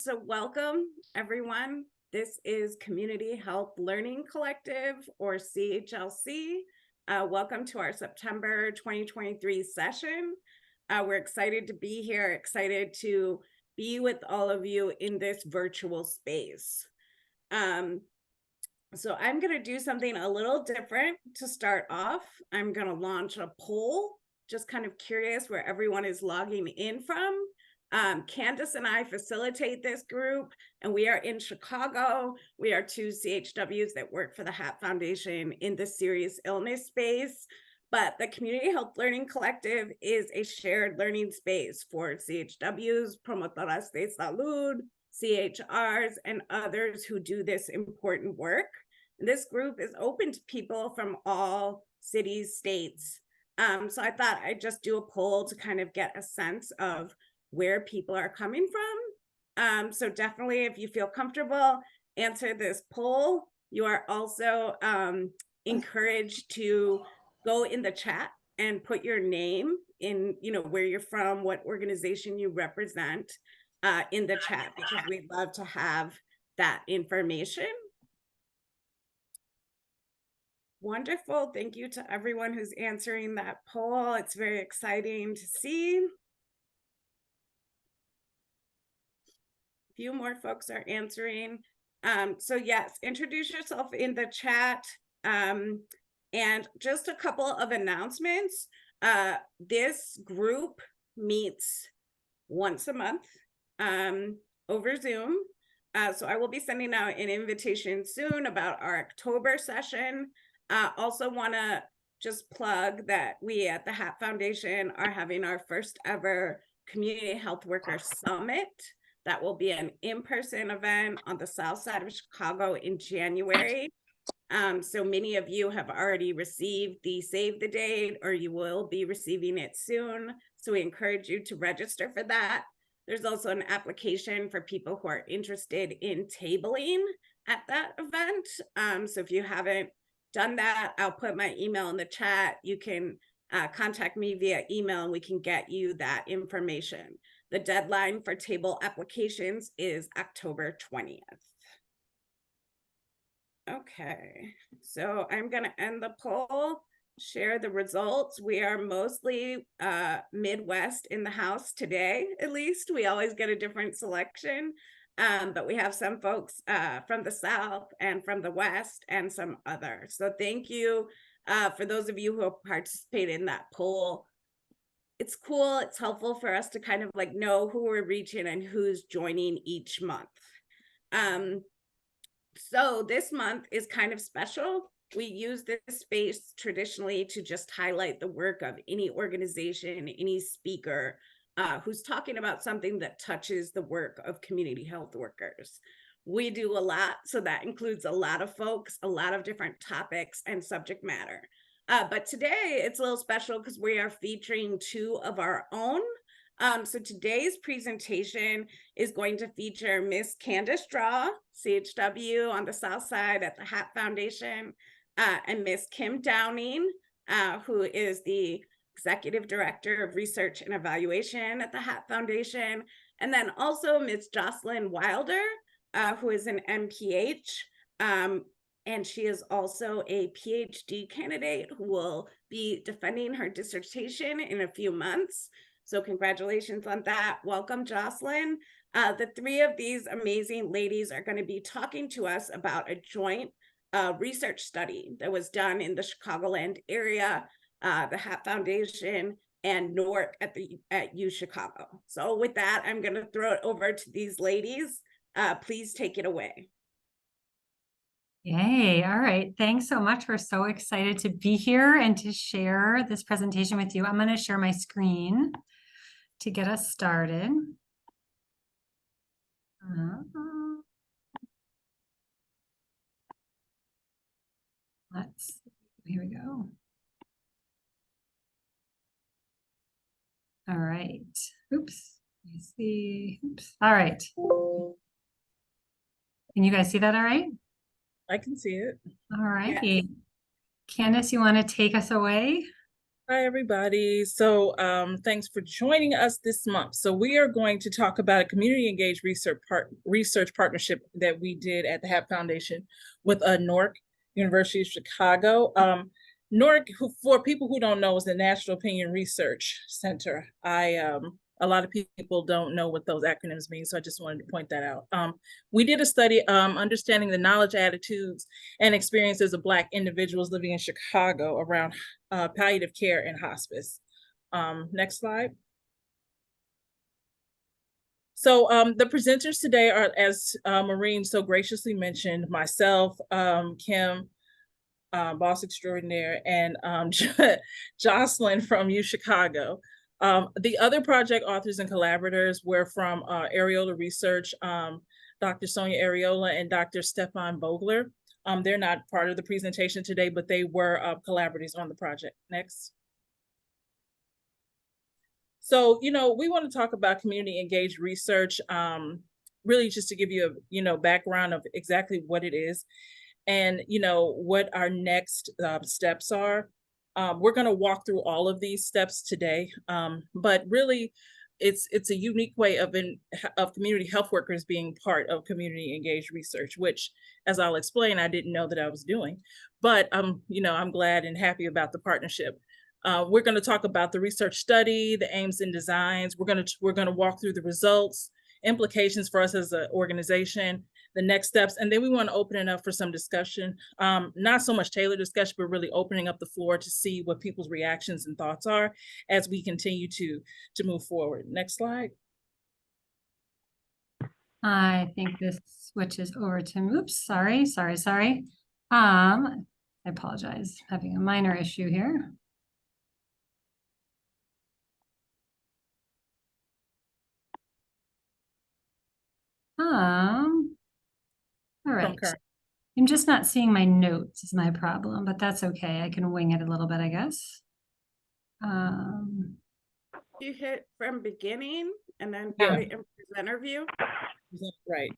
So welcome, everyone. This is Community Health Learning Collective, or CHLC. Welcome to our September 2023 session. We're excited to be here, excited to be with all of you in this virtual space. So I'm going to do something a little different to start off. I'm going to launch a poll, just kind of curious where everyone is logging in from. Candace and I facilitate this group, and we are in Chicago. We are two CHWs that work for the HAP Foundation in the serious illness space. But the Community Health Learning Collective is a shared learning space for CHWs, promotoras de salud, CHRs, and others who do this important work. This group is open to people from all cities, states. So I thought I'd just do a poll to kind of get a sense of where people are coming from. So definitely, if you feel comfortable, answer this poll. You are also encouraged to go in the chat and put your name in, where you're from, what organization you represent in the chat, because we'd love to have that information. Wonderful. Thank you to everyone who's answering that poll. It's very exciting to see. Few more folks are answering. So yes, introduce yourself in the chat. And just a couple of announcements. This group meets once a month over Zoom. So I will be sending out an invitation soon about our October session. Also want to just plug that we at the HAP Foundation are having our first ever Community Health Worker Summit. That will be an in-person event on the south side of Chicago in January. So many of you have already received the save the date, or you will be receiving it soon. So we encourage you to register for that. There's also an application for people who are interested in tabling at that event. So if you haven't done that, I'll put my email in the chat. You can contact me via email and we can get you that information. The deadline for table applications is October 20th. Okay, so I'm going to end the poll, share the results. We are mostly Midwest in the house today, at least. We always get a different selection, but we have some folks from the South and from the West and some others. So thank you for those of you who have participated in that poll. It's cool. It's helpful for us to kind of like know who we're reaching and who's joining each month. So this month is kind of special. We use this space traditionally to just highlight the work of any organization, any speaker who's talking about something that touches the work of community health workers. We do a lot, so that includes a lot of folks, a lot of different topics and subject matter. But today it's a little special because we are featuring two of our own. So today's presentation is going to feature Miss Candace Draw, CHW on the South Side at the HAP Foundation, and Miss Kim Downing, who is the Executive Director of Research and Evaluation at the HAP Foundation, and then also Ms. Jocelyn Wilder, who is an MPH, and she is also a PhD candidate who will be defending her dissertation in a few months. So congratulations on that. Welcome, Jocelyn. The three of these amazing ladies are going to be talking to us about a joint research study that was done in the Chicagoland area, the HAP Foundation and NORC at U Chicago. So with that, I'm going to throw it over to these ladies. Please take it away. Yay. All right. Thanks so much. We're so excited to be here and to share this presentation with you. I'm going to share my screen to get us started. Here we go. All right. Oops. Let me see. Oops. All right. Can you guys see that all right? I can see it. All right. Yeah. Candace, you want to take us away? Hi, everybody. So thanks for joining us this month. So we are going to talk about a community engaged research partnership that we did at the HAP Foundation with NORC, University of Chicago. NORC, for people who don't know, is the National Opinion Research Center. A lot of people don't know what those acronyms mean, so I just wanted to point that out. We did a study understanding the knowledge, attitudes, and experiences of Black individuals living in Chicago around palliative care and hospice. Next slide. So the presenters today are, as Maureen so graciously mentioned, myself, Kim, boss extraordinaire, and Jocelyn from U Chicago. The other project authors and collaborators were from Areola Research, Dr. Sonia Areola and Dr. Stefan Vogler. They're not part of the presentation today, but they were collaborators on the project. Next. So, we want to talk about community engaged research, really just to give you a, background of exactly what it is and, what our next steps are. We're going to walk through all of these steps today, but really it's a unique way of community health workers being part of community engaged research, which, as I'll explain, I didn't know that I was doing, but I'm glad and happy about the partnership. We're going to talk about the research study, the aims and designs. We're going to walk through the results, implications for us as an organization, the next steps, and then we want to open it up for some discussion. Not so much tailored discussion, but really opening up the floor to see what people's reactions and thoughts are as we continue to move forward. Next slide. I think this switches over to, oops, sorry. I apologize, having a minor issue here. All right. I'm just not seeing my notes is my problem, but that's okay. I can wing it a little bit, I guess. You hit from beginning and then put it in presenter view. Right.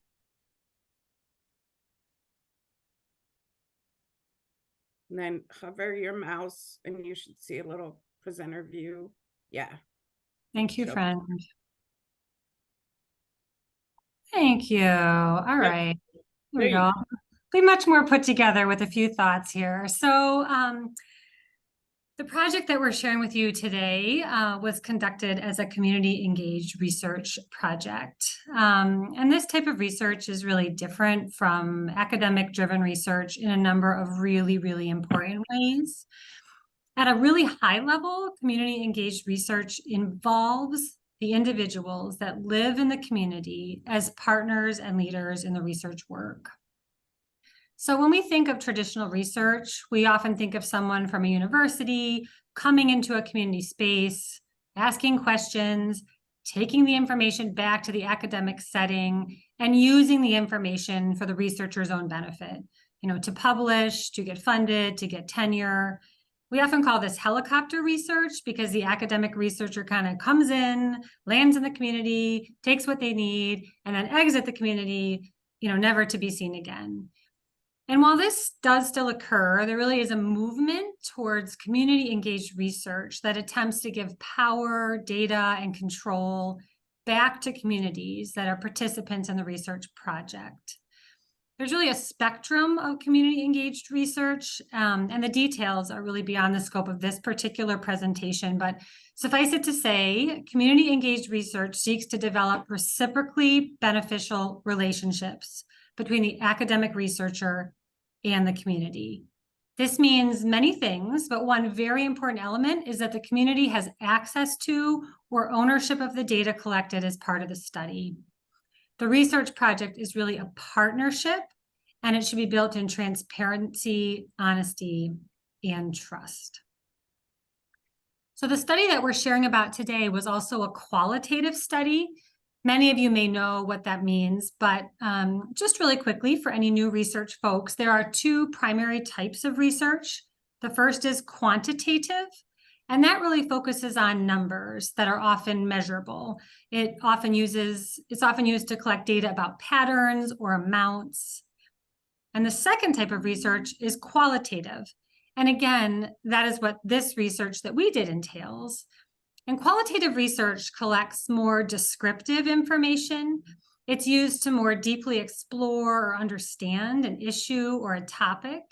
And then hover your mouse and you should see a little presenter view. Yeah. Thank you, friend. Thank you. All right. There we go. Be much more put together with a few thoughts here. So the project that we're sharing with you today was conducted as a community engaged research project. And this type of research is really different from academic driven research in a number of really, really important ways. At a really high level, community engaged research involves the individuals that live in the community as partners and leaders in the research work. So when we think of traditional research, we often think of someone from a university coming into a community space, asking questions, taking the information back to the academic setting, and using the information for the researcher's own benefit, to publish, to get funded, to get tenure. We often call this helicopter research because the academic researcher kind of comes in, lands in the community, takes what they need, and then exit the community, never to be seen again. And while this does still occur, there really is a movement towards community engaged research that attempts to give power, data, and control back to communities that are participants in the research project. There's really a spectrum of community engaged research, and the details are really beyond the scope of this particular presentation, but suffice it to say, community engaged research seeks to develop reciprocally beneficial relationships between the academic researcher and the community. This means many things, but one very important element is that the community has access to or ownership of the data collected as part of the study. The research project is really a partnership, and it should be built in transparency, honesty, and trust. So the study that we're sharing about today was also a qualitative study. Many of you may know what that means, but just really quickly for any new research folks, there are two primary types of research. The first is quantitative, and that really focuses on numbers that are often measurable. It's often used to collect data about patterns or amounts. And the second type of research is qualitative, And again, that is what this research that we did entails. And qualitative research collects more descriptive information. It's used to more deeply explore or understand an issue or a topic.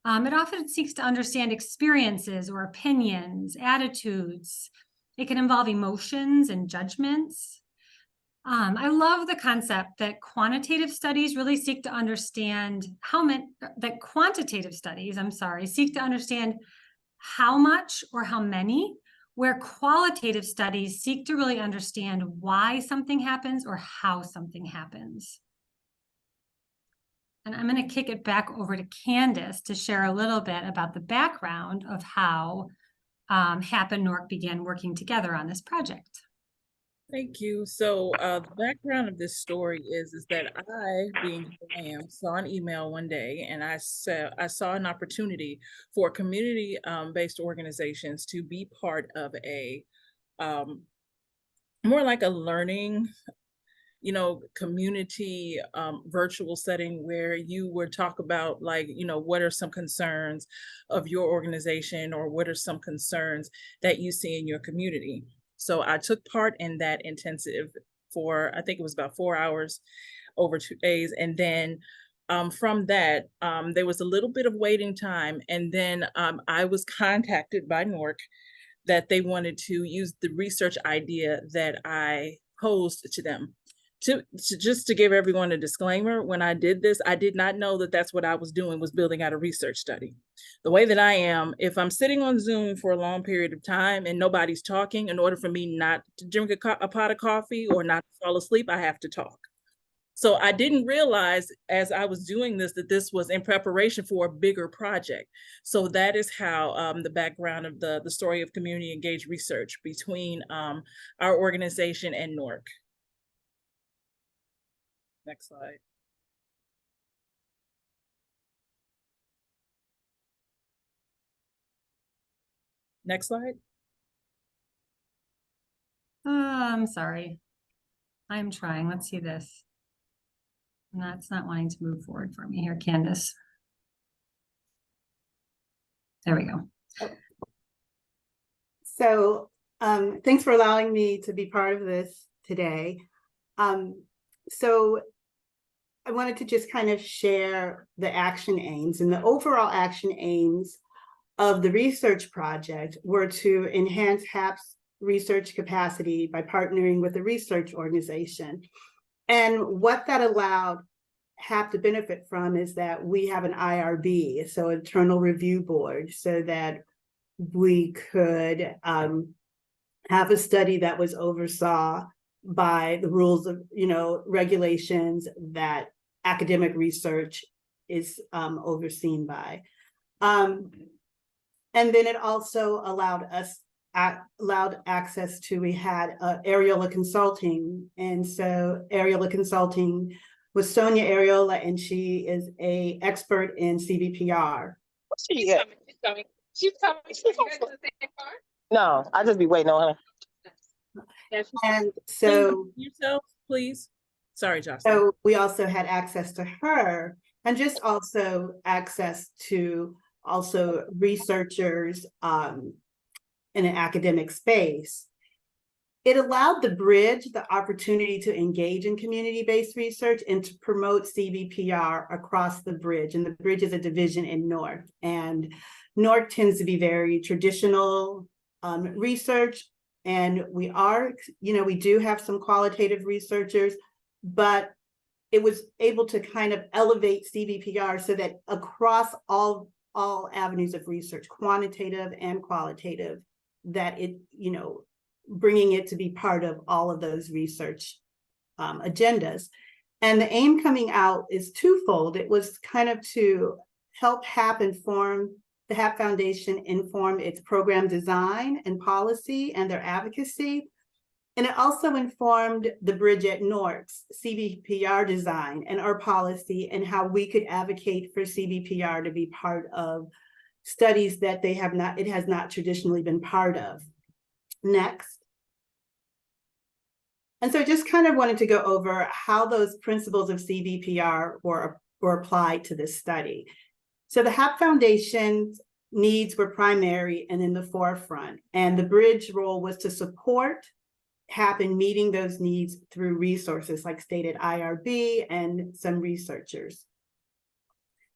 It often seeks to understand experiences or opinions, attitudes. It can involve emotions and judgments. I love the concept that quantitative studies really seek to understand quantitative studies, seek to understand how much or how many, where qualitative studies seek to really understand why something happens or how something happens. And I'm going to kick it back over to Candace to share a little bit about the background of how HAP and NORC began working together on this project. Thank you. So the background of this story is that I, being who I am, saw an email one day, and I saw an opportunity for community based organizations to be part of a more like a learning, community virtual setting where you would talk about, like, what are some concerns of your organization, or what are some concerns that you see in your community. So I took part in that intensive for, I think it was about 4 hours over 2 days. And then from that, there was a little bit of waiting time. And then I was contacted by NORC that they wanted to use the research idea that I posed to them. Just to give everyone a disclaimer, when I did this, I did not know that that's what I was doing, was building out a research study. The way that I am, if I'm sitting on Zoom for a long period of time and nobody's talking, in order for me not to drink a pot of coffee or not to fall asleep, I have to talk. So I didn't realize as I was doing this that this was in preparation for a bigger project. So that is how the background of the story of community engaged research between our organization and NORC. Next slide. Next slide. I'm sorry. I'm trying. Let's see this. That's not wanting to move forward for me here, Candace. There we go. So thanks for allowing me to be part of this today. So I wanted to just kind of share the action aims, and the overall action aims of the research project were to enhance HAP's research capacity by partnering with a research organization. And what that allowed HAP to benefit from is that we have an IRB, so internal review board, so that we could have a study that was oversaw by the rules of, regulations that academic research is overseen by. And then it also allowed access to, we had Areola Consulting. And so Areola Consulting was Sonia Areola, and she is an expert in CBPR. She's coming. No, I just be waiting on her. And so yourself, please. Sorry, Jocelyn. So we also had access to her, and just also access to researchers in an academic space. It allowed the bridge the opportunity to engage in community-based research and to promote CBPR across the bridge. And the bridge is a division in NORC. And NORC tends to be very traditional research. And we do have some qualitative researchers, but it was able to kind of elevate CBPR so that across all avenues of research, quantitative and qualitative, that it, bringing it to be part of all of those research agendas. And the aim coming out is twofold. It was kind of to help the HAP Foundation inform its program design and policy and their advocacy. And it also informed the bridge at NORC's CBPR design and our policy, and how we could advocate for CBPR to be part of studies that it has not traditionally been part of. Next. And so I just kind of wanted to go over how those principles of CBPR were applied to this study. So the HAP Foundation's needs were primary and in the forefront, and the bridge role was to support HAP in meeting those needs through resources like stated IRB and some researchers.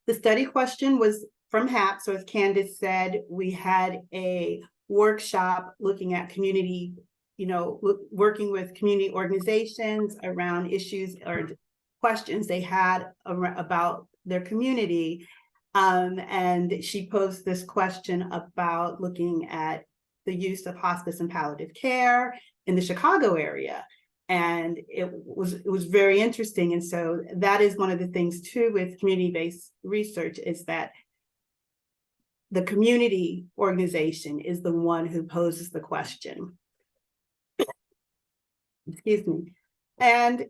The study question was from HAP. So as Candace said, we had a workshop looking at community, working with community organizations around issues or questions they had about their community. And she posed this question about looking at the use of hospice and palliative care in the Chicago area. And it was very interesting. And so that is one of the things too with community-based research, is that the community organization is the one who poses the question. Excuse me. And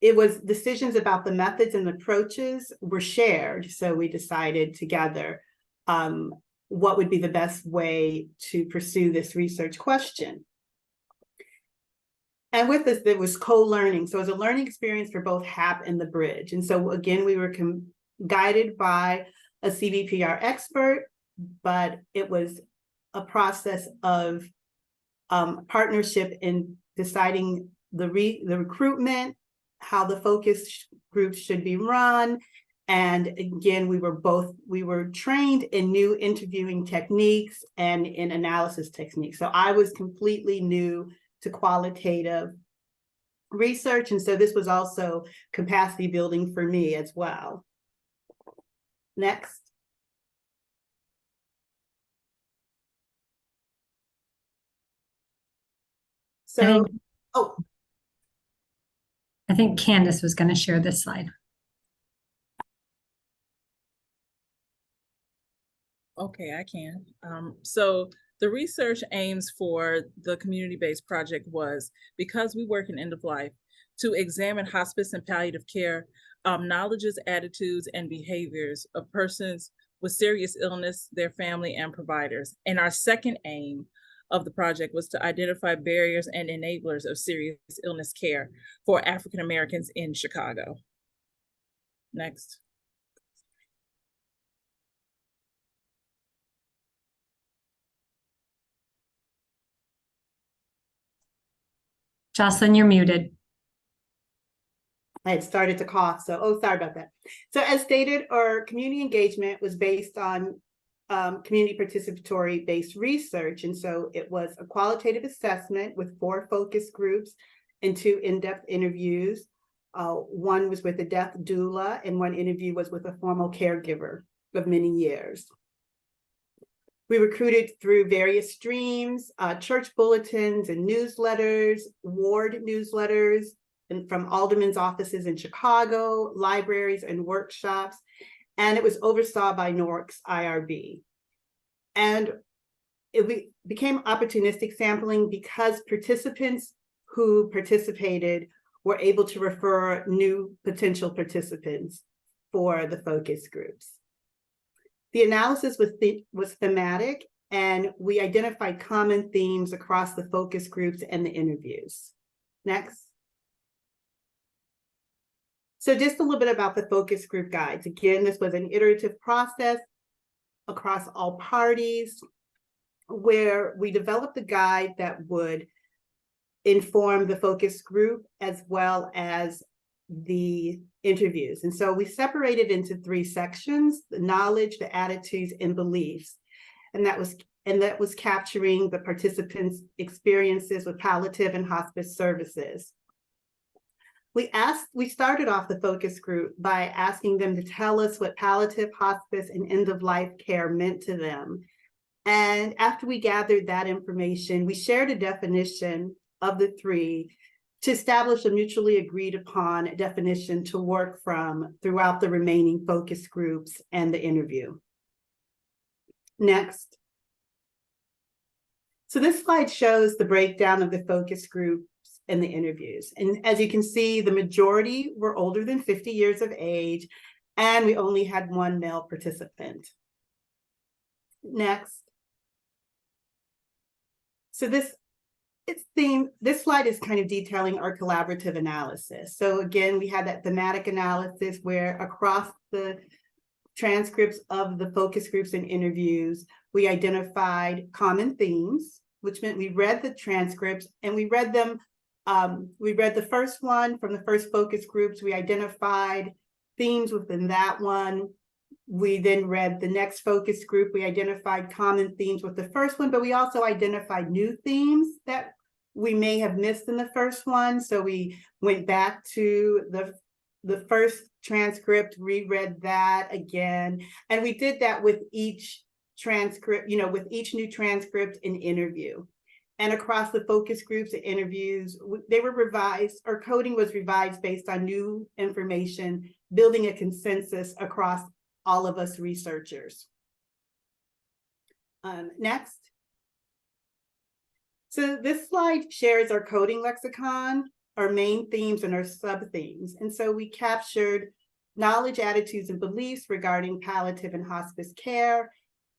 it was decisions about the methods and approaches were shared. So we decided together what would be the best way to pursue this research question. And with this, there was co-learning. So it was a learning experience for both HAP and the bridge. And so again, we were guided by a CBPR expert, but it was a process of partnership in deciding the recruitment, how the focus groups should be run. And again, we were trained in new interviewing techniques and in analysis techniques. So I was completely new to qualitative research. And so this was also capacity building for me as well. Next. So, I think Candace was going to share this slide. Okay, I can. So the research aims for the community-based project was, because we work in end of life, to examine hospice and palliative care knowledges, attitudes, and behaviors of persons with serious illness, their family, and providers. And our second aim of the project was to identify barriers and enablers of serious illness care for African Americans in Chicago. Next. Jocelyn, you're muted. I had started to cough, so sorry about that. So as stated, our community engagement was based on community participatory based research. And so it was a qualitative assessment with 4 focus groups and 2 in-depth interviews. One was with a death doula, and 1 interview was with a formal caregiver of many years. We recruited through various streams, church bulletins and newsletters, ward newsletters, and from aldermen's offices in Chicago, libraries and workshops, and it was oversaw by NORC's IRB. And it became opportunistic sampling because participants who participated were able to refer new potential participants for the focus groups. The analysis was thematic, and we identified common themes across the focus groups and the interviews. Next. So just a little bit about the focus group guides. Again, this was an iterative process across all parties where we developed a guide that would inform the focus group as well as the interviews. And so we separated into 3 sections: the knowledge, the attitudes, and beliefs. And that was capturing the participants' experiences with palliative and hospice services. We started off the focus group by asking them to tell us what palliative, hospice, and end-of-life care meant to them. And after we gathered that information, we shared a definition of the 3 to establish a mutually agreed upon definition to work from throughout the remaining focus groups and the interview. Next. So this slide shows the breakdown of the focus groups and the interviews. And as you can see, the majority were older than 50 years of age, and we only had 1 male participant. Next. So this slide is kind of detailing our collaborative analysis. So again, we had that thematic analysis where across the transcripts of the focus groups and interviews. We identified common themes, which meant we read the transcripts and we read them. We read the first one from the first focus groups. We identified themes within that one. We then read the next focus group. We identified common themes with the first one, but we also identified new themes that we may have missed in the first one. So we went back to the first transcript, reread that again. And we did that with each transcript, with each new transcript and interview. And across the focus groups and interviews, they were revised, or coding was revised based on new information, building a consensus across all of us researchers. Next. So this slide shares our coding lexicon, our main themes and our sub-themes. And so we captured knowledge, attitudes, and beliefs regarding palliative and hospice care.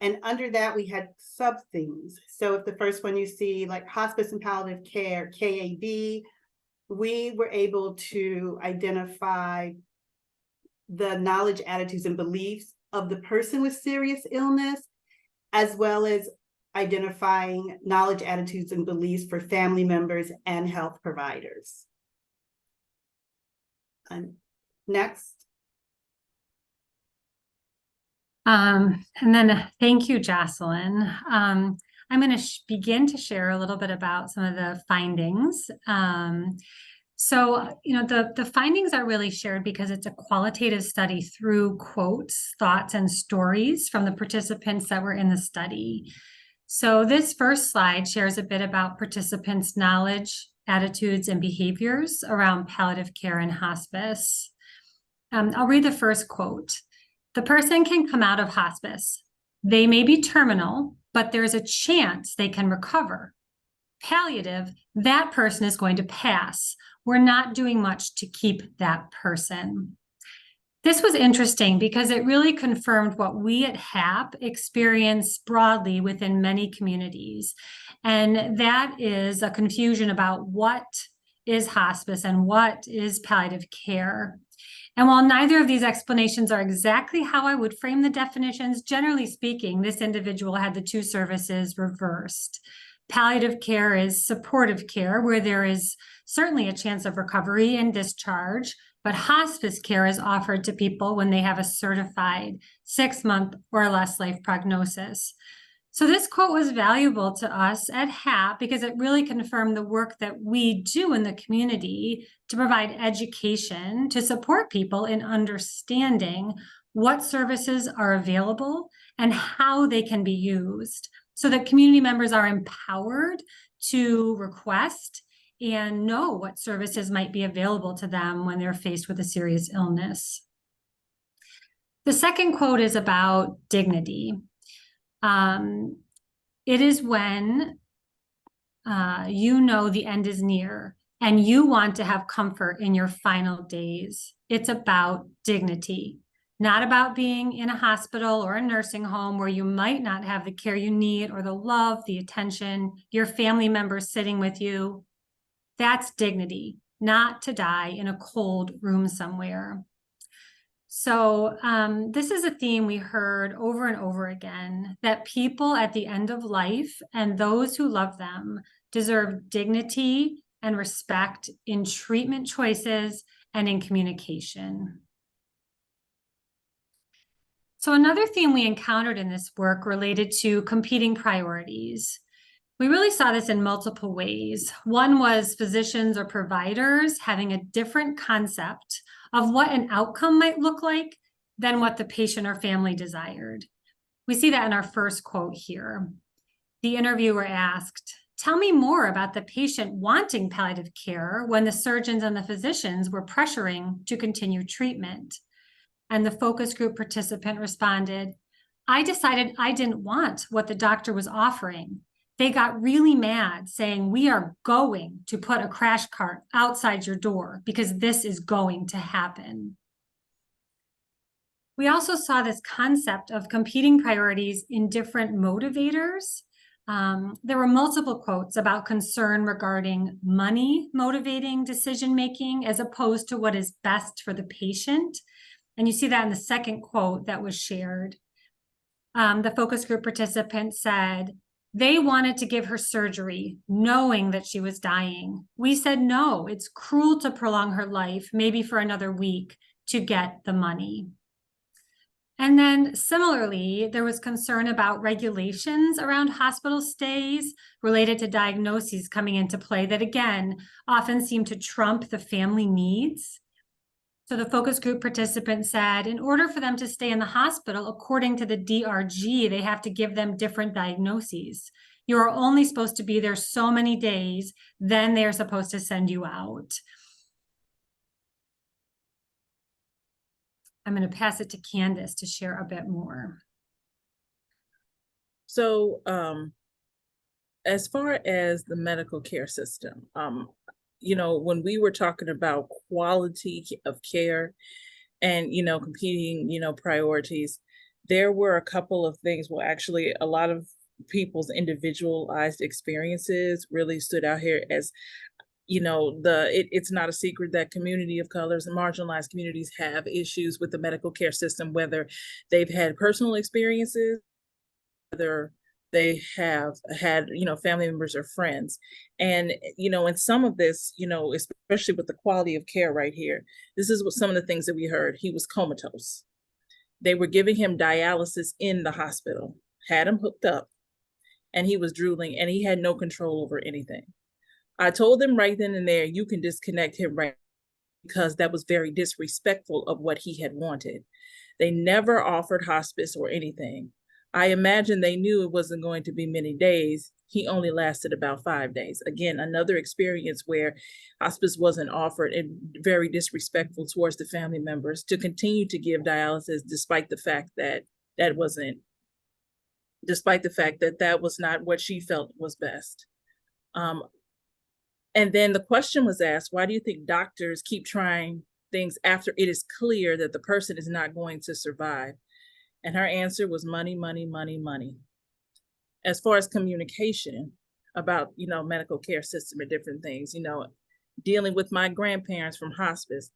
And under that, we had sub-themes. So if the first one you see, like hospice and palliative care, KAB, we were able to identify the knowledge, attitudes, and beliefs of the person with serious illness, as well as identifying knowledge, attitudes, and beliefs for family members and health providers. And next. And then thank you, Jocelyn. I'm going to begin to share a little bit about some of the findings. So, the findings are really shared because it's a qualitative study through quotes, thoughts, and stories from the participants that were in the study. So this first slide shares a bit about participants' knowledge, attitudes, and behaviors around palliative care and hospice. I'll read the first quote. The person can come out of hospice. They may be terminal, but there's a chance they can recover. Palliative, that person is going to pass. We're not doing much to keep that person. This was interesting because it really confirmed what we at HAP experience broadly within many communities. And that is a confusion about what is hospice and what is palliative care. And while neither of these explanations are exactly how I would frame the definitions, generally speaking, this individual had the two services reversed. Palliative care is supportive care where there is certainly a chance of recovery and discharge, but hospice care is offered to people when they have a certified 6-month or less life prognosis. So this quote was valuable to us at HAP because it really confirmed the work that we do in the community to provide education to support people in understanding what services are available and how they can be used so that community members are empowered to request and know what services might be available to them when they're faced with a serious illness. The second quote is about dignity. It is when you know the end is near and you want to have comfort in your final days. It's about dignity, not about being in a hospital or a nursing home where you might not have the care you need or the love, the attention, your family members sitting with you. That's dignity, not to die in a cold room somewhere. So this is a theme we heard over and over again, that people at the end of life and those who love them deserve dignity and respect in treatment choices and in communication. So another theme we encountered in this work related to competing priorities. We really saw this in multiple ways. One was physicians or providers having a different concept of what an outcome might look like than what the patient or family desired. We see that in our first quote here. The interviewer asked, "Tell me more about the patient wanting palliative care when the surgeons and the physicians were pressuring to continue treatment." And the focus group participant responded, "I decided I didn't want what the doctor was offering. They got really mad saying, 'We are going to put a crash cart outside your door because this is going to happen.'" We also saw this concept of competing priorities in different motivators. There were multiple quotes about concern regarding money motivating decision-making as opposed to what is best for the patient. And you see that in the second quote that was shared. The focus group participant said, they wanted to give her surgery knowing that she was dying. We said, no, it's cruel to prolong her life, maybe for another week, to get the money. And then similarly, there was concern about regulations around hospital stays related to diagnoses coming into play that, again, often seem to trump the family needs. So the focus group participant said, in order for them to stay in the hospital, according to the DRG, they have to give them different diagnoses. You are only supposed to be there so many days, then they're supposed to send you out. I'm going to pass it to Candace to share a bit more. So as far as the medical care system, you know, when we were talking about quality of care and, you know, competing, you know, priorities, there were a couple of things. Well, actually, a lot of people's individualized experiences really stood out here as, you know, it's not a secret that community of colors and marginalized communities have issues with the medical care system, whether they've had personal experiences, whether they have had, you know, family members or friends. And, you know, in some of this, you know, especially with the quality of care right here, this is what some of the things that we heard. He was comatose. They were giving him dialysis in the hospital, had him hooked up, and he was drooling, and he had no control over anything. I told them right then and there, you can disconnect him right, because that was very disrespectful of what he had wanted. They never offered hospice or anything. I imagine they knew it wasn't going to be many days. He only lasted about 5 days. Again, another experience where hospice wasn't offered and very disrespectful towards the family members to continue to give dialysis despite the fact that that was not what she felt was best. And then the question was asked, why do you think doctors keep trying things after it is clear that the person is not going to survive? And her answer was money, money, money, money. As far as communication about, you know, medical care system and different things, you know, dealing with my grandparents from hospice,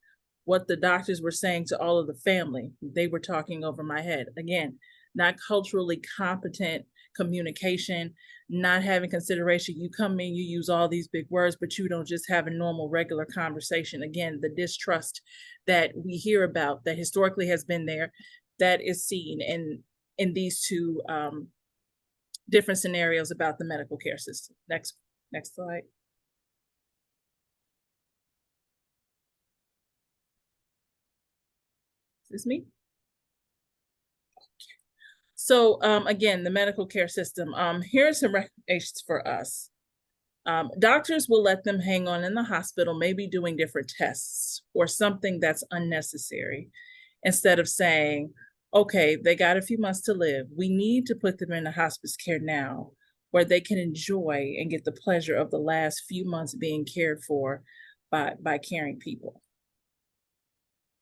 what the doctors were saying to all of the family, they were talking over my head. Again, not culturally competent communication, not having consideration. You come in, you use all these big words, but you don't just have a normal, regular conversation. Again, the distrust that we hear about that historically has been there, that is seen in these two different scenarios about the medical care system. Next slide. Is this me? So again, the medical care system, here are some recommendations for us. Doctors will let them hang on in the hospital, maybe doing different tests or something that's unnecessary, instead of saying, okay, they got a few months to live. We need to put them in a hospice care now where they can enjoy and get the pleasure of the last few months being cared for by caring people.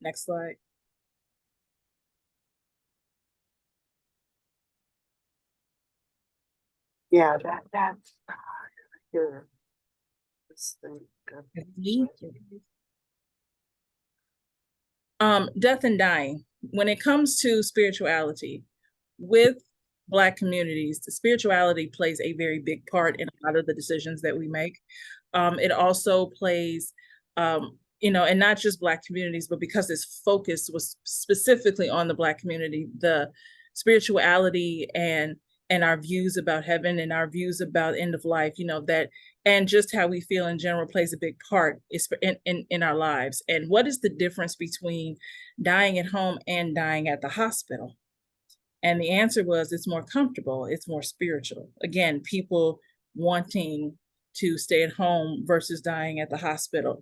Next slide. Yeah, that's good. Death and dying. When it comes to spirituality, with Black communities, the spirituality plays a very big part in a lot of the decisions that we make. It also plays, you know, and not just Black communities, but because this focus was specifically on the Black community, the spirituality and our views about heaven and our views about end of life, you know, that, and just how we feel in general plays a big part in our lives. And what is the difference between dying at home and dying at the hospital? And the answer was, it's more comfortable, it's more spiritual. Again, people wanting to stay at home versus dying at the hospital.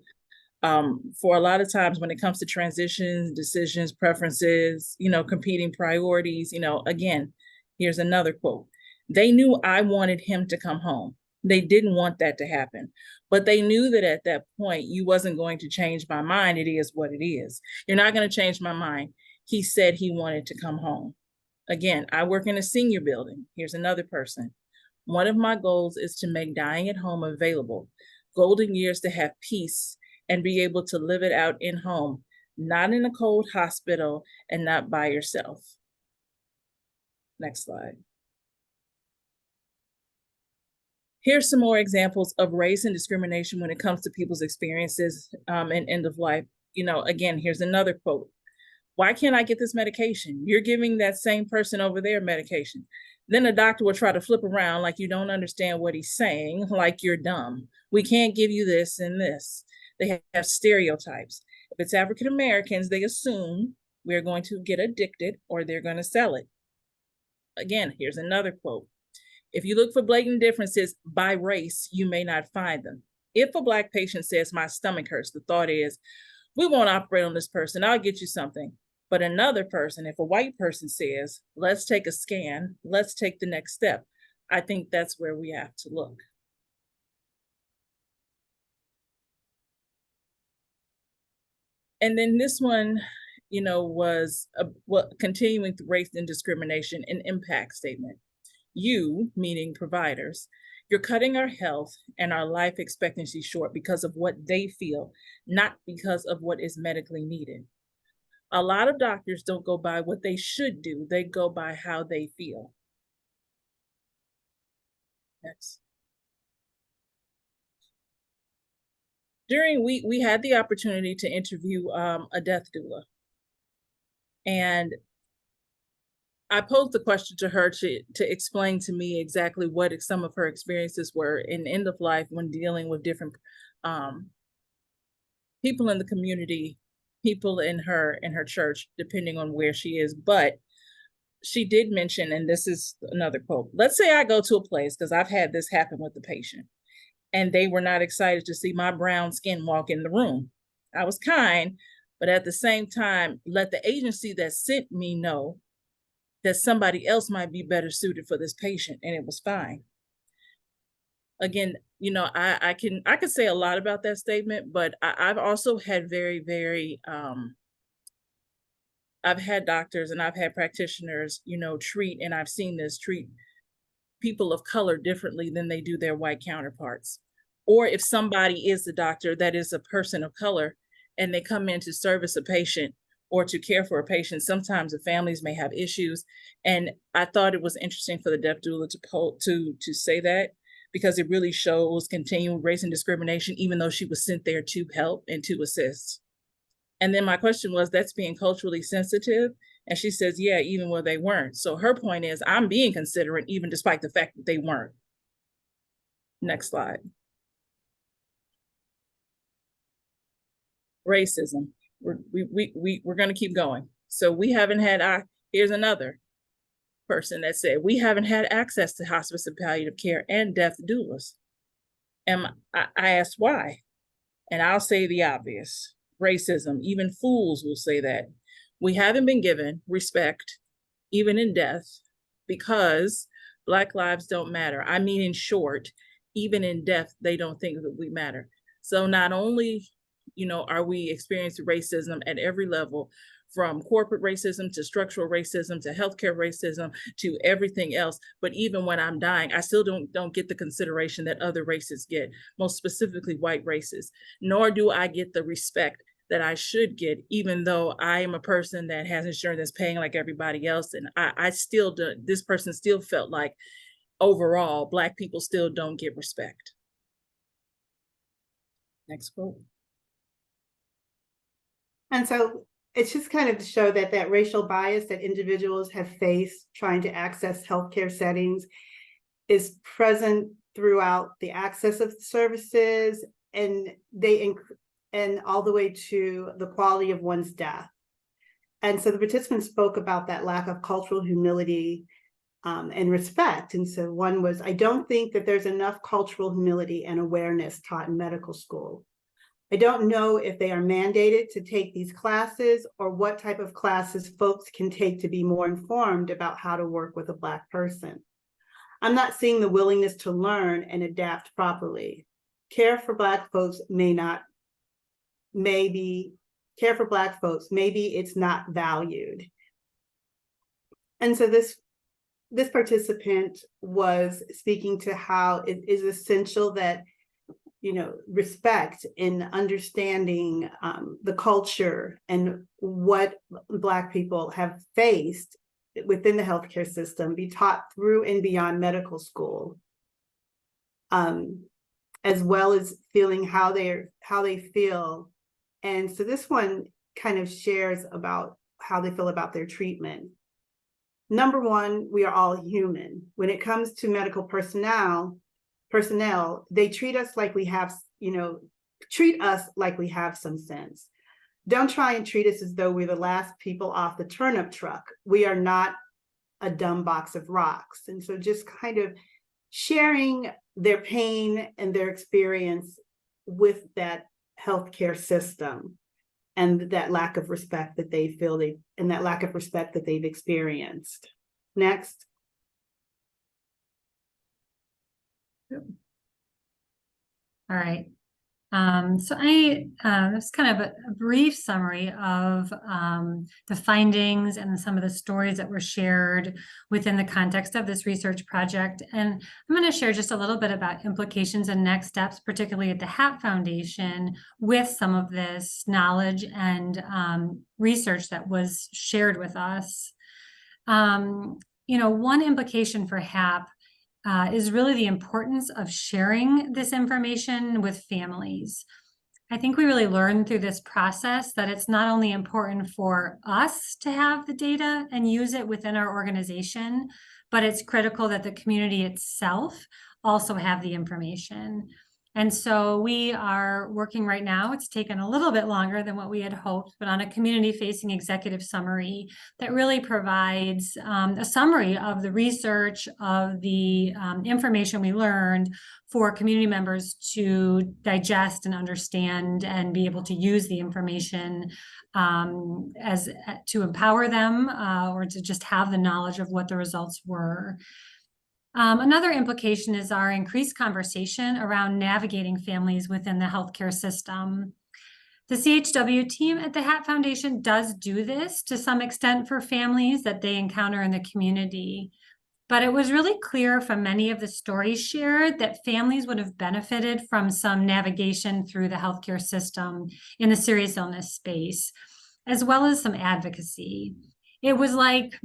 For a lot of times when it comes to transitions, decisions, preferences, you know, competing priorities, you know, again, here's another quote. They knew I wanted him to come home. They didn't want that to happen, but they knew that at that point, you wasn't going to change my mind. It is what it is. You're not going to change my mind. He said he wanted to come home. Again, I work in a senior building. Here's another person. One of my goals is to make dying at home available. Golden years to have peace and be able to live it out in home. not in a cold hospital, and not by yourself. Next slide. Here's some more examples of race and discrimination when it comes to people's experiences in end of life. You know, again, here's another quote. Why can't I get this medication? You're giving that same person over there medication. Then the doctor will try to flip around like you don't understand what he's saying, like you're dumb. We can't give you this and this. They have stereotypes. If it's African Americans, they assume we're going to get addicted or they're going to sell it. Again, here's another quote. If you look for blatant differences by race, you may not find them. If a Black patient says, my stomach hurts, the thought is, we won't operate on this person, I'll get you something. But another person, if a white person says, let's take a scan, let's take the next step, I think that's where we have to look. And then this one, you know, was continuing through race and discrimination, an impact statement. You, meaning providers, you're cutting our health and our life expectancy short because of what they feel, not because of what is medically needed. A lot of doctors don't go by what they should do, they go by how they feel. Next. We had the opportunity to interview a death doula. And I posed the question to her to explain to me exactly what some of her experiences were in end of life when dealing with different people in the community, people in her church, depending on where she is. But she did mention, and this is another quote, let's say I go to a place, because I've had this happen with the patient, and they were not excited to see my brown skin walk in the room. I was kind, but at the same time, let the agency that sent me know that somebody else might be better suited for this patient, and it was fine. Again, you know, I could say a lot about that statement, but I've also had I've had doctors and I've had practitioners, you know, treat people of color differently than they do their white counterparts. Or if somebody is the doctor that is a person of color and they come in to service a patient or to care for a patient, sometimes the families may have issues. And I thought it was interesting for the deaf doula to say that, because it really shows continuing race and discrimination, even though she was sent there to help and to assist. And then my question was, that's being culturally sensitive? And she says, yeah, even when they weren't. So her point is, I'm being considerate, even despite the fact that they weren't. Next slide. Racism. We're going to keep going. So we haven't had, here's another person that said, we haven't had access to hospice and palliative care and death doulas. And I asked why. And I'll say the obvious. Racism. Even fools will say that. We haven't been given respect, even in death, because Black lives don't matter. I mean, in short, even in death, they don't think that we matter. So not only, you know, are we experiencing racism at every level, from corporate racism to structural racism to healthcare racism to everything else, but even when I'm dying, I still don't get the consideration that other races get, most specifically white races, nor do I get the respect that I should get, even though I am a person that has insurance that's paying like everybody else. And I still do, this person still felt like overall, Black people still don't get respect. Next quote. And so it's just kind of to show that racial bias that individuals have faced trying to access healthcare settings is present throughout the access of services, and and all the way to the quality of one's death. And so the participants spoke about that lack of cultural humility and respect. And so one was, I don't think that there's enough cultural humility and awareness taught in medical school. I don't know if they are mandated to take these classes or what type of classes folks can take to be more informed about how to work with a Black person. I'm not seeing the willingness to learn and adapt properly. Care for Black folks maybe it's not valued. And so this participant was speaking to how it is essential that respect in understanding the culture and what Black people have faced within the healthcare system be taught through and beyond medical school, as well as feeling how they feel. And so this one kind of shares about how they feel about their treatment. Number one, we are all human. When it comes to medical personnel, they treat us like we have, some sense. Don't try and treat us as though we're the last people off the turnip truck. We are not a dumb box of rocks. And so just kind of sharing their pain and their experience with that healthcare system and that lack of respect that they feel and that lack of respect that they've experienced. Next. All right. So that's kind of a brief summary of the findings and some of the stories that were shared within the context of this research project. And I'm going to share just a little bit about implications and next steps, particularly at the HAP Foundation, with some of this knowledge and research that was shared with us. One implication for HAP is really the importance of sharing this information with families. I think we really learned through this process that it's not only important for us to have the data and use it within our organization, but it's critical that the community itself also have the information. And so we are working right now. It's taken a little bit longer than what we had hoped, but on a community-facing executive summary that really provides a summary of the research, of the information we learned for community members to digest and understand and be able to use the information to empower them or to just have the knowledge of what the results were. Another implication is our increased conversation around navigating families within the healthcare system. The CHW team at the HAP Foundation does do this to some extent for families that they encounter in the community. But it was really clear from many of the stories shared that families would have benefited from some navigation through the healthcare system in the serious illness space, as well as some advocacy. It was like,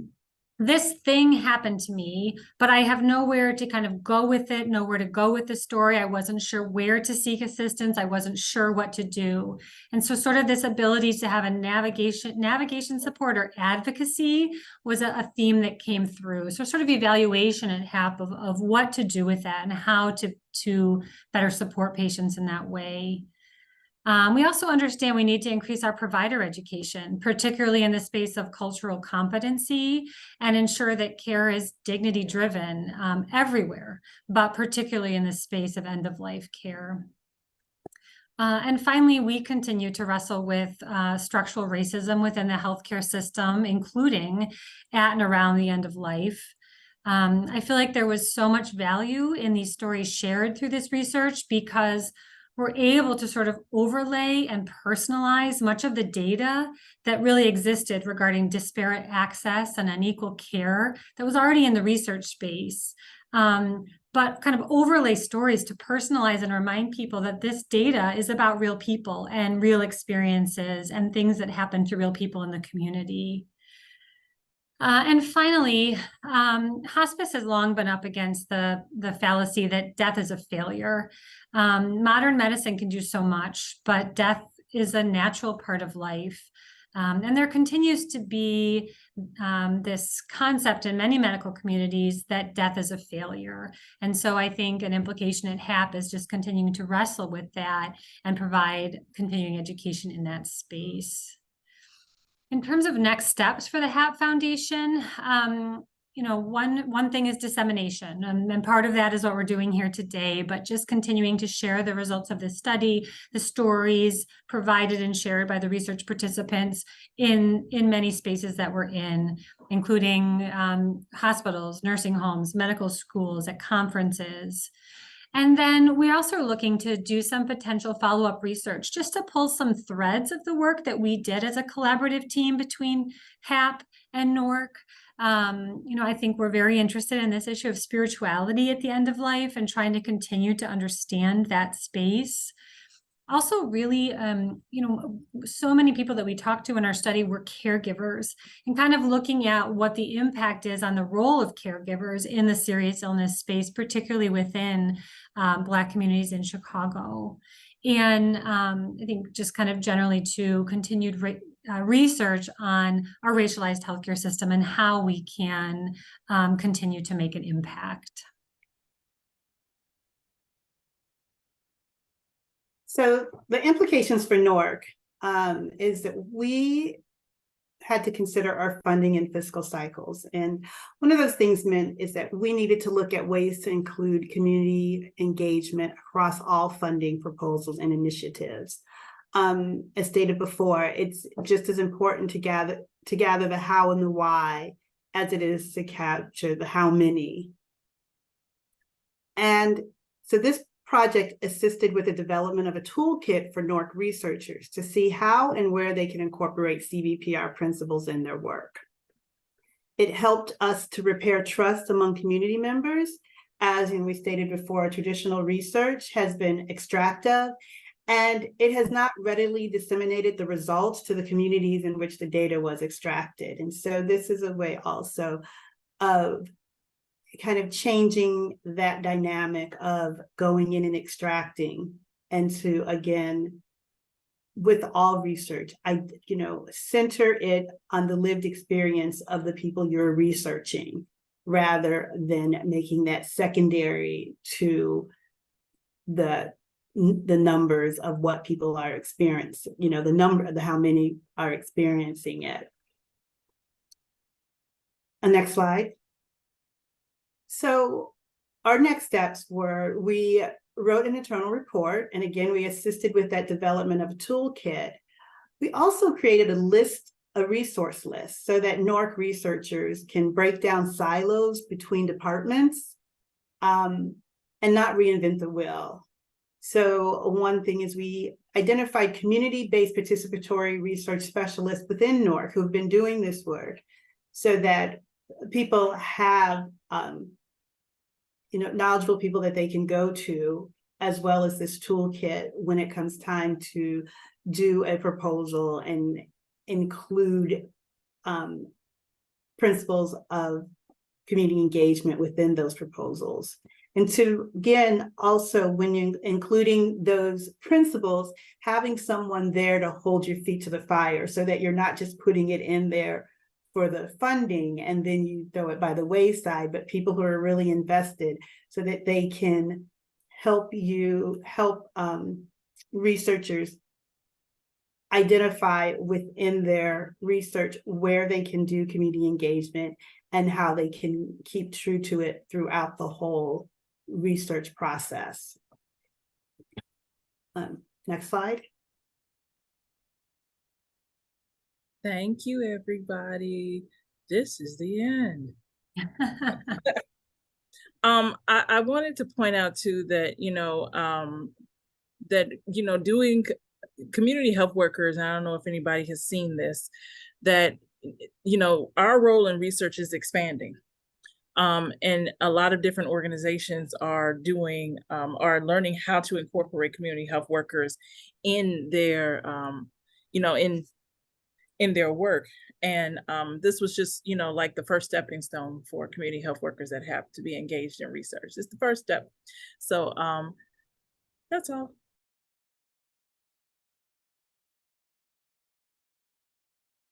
this thing happened to me, but I have nowhere to kind of go with it, nowhere to go with the story. I wasn't sure where to seek assistance. I wasn't sure what to do. And so sort of this ability to have a navigation support or advocacy was a theme that came through. So sort of evaluation at HAP of what to do with that and how to better support patients in that way. We also understand we need to increase our provider education, particularly in the space of cultural competency, and ensure that care is dignity driven everywhere, but particularly in the space of end-of-life care. And finally, we continue to wrestle with structural racism within the healthcare system, including at and around the end of life. I feel like there was so much value in these stories shared through this research because we're able to sort of overlay and personalize much of the data that really existed regarding disparate access and unequal care that was already in the research space, but kind of overlay stories to personalize and remind people that this data is about real people and real experiences and things that happen to real people in the community. And finally, hospice has long been up against the fallacy that death is a failure. Modern medicine can do so much, but death is a natural part of life. And there continues to be this concept in many medical communities that death is a failure. And so I think an implication at HAP is just continuing to wrestle with that and provide continuing education in that space. In terms of next steps for the HAP Foundation, one thing is dissemination, and part of that is what we're doing here today, but just continuing to share the results of this study, the stories provided and shared by the research participants in many spaces that we're in, including hospitals, nursing homes, medical schools, at conferences. And then we're also looking to do some potential follow-up research just to pull some threads of the work that we did as a collaborative team between HAP and NORC I think we're very interested in this issue of spirituality at the end of life and trying to continue to understand that space. Also, really, so many people that we talked to in our study were caregivers, and kind of looking at what the impact is on the role of caregivers in the serious illness space, particularly within Black communities in Chicago. And I think just kind of generally to continued research on our racialized healthcare system and how we can continue to make an impact. So the implications for NORC is that we had to consider our funding and fiscal cycles. And one of those things meant is that we needed to look at ways to include community engagement across all funding proposals and initiatives. As stated before, it's just as important to gather the how and the why as it is to capture the how many. And so this project assisted with the development of a toolkit for NORC researchers to see how and where they can incorporate CBPR principles in their work. It helped us to repair trust among community members. As we stated before, traditional research has been extractive, and it has not readily disseminated the results to the communities in which the data was extracted. And so this is a way also of kind of changing that dynamic of going in and extracting, and to, again, with all research, center it on the lived experience of the people you're researching, rather than making that secondary to the numbers of what people are experiencing, how many are experiencing it. Next slide. So our next steps were, we wrote an internal report, and again, we assisted with that development of a toolkit. We also created a resource list, so that NORC researchers can break down silos between departments and not reinvent the wheel. So one thing is, we identified community-based participatory research specialists within NORC who've been doing this work, so that people have knowledgeable people that they can go to, as well as this toolkit when it comes time to do a proposal and include principles of community engagement within those proposals. And to, again, also when you're including those principles, having someone there to hold your feet to the fire, so that you're not just putting it in there for the funding and then you throw it by the wayside, but people who are really invested, so that they can help researchers identify within their research where they can do community engagement and how they can keep true to it throughout the whole research process. Next slide. Thank you, everybody. This is the end. I wanted to point out too that, doing community health workers, and I don't know if anybody has seen this, that, our role in research is expanding. And a lot of different organizations are learning how to incorporate community health workers in their, in their work. And this was just, like the first stepping stone for community health workers that have to be engaged in research. It's the first step. So that's all.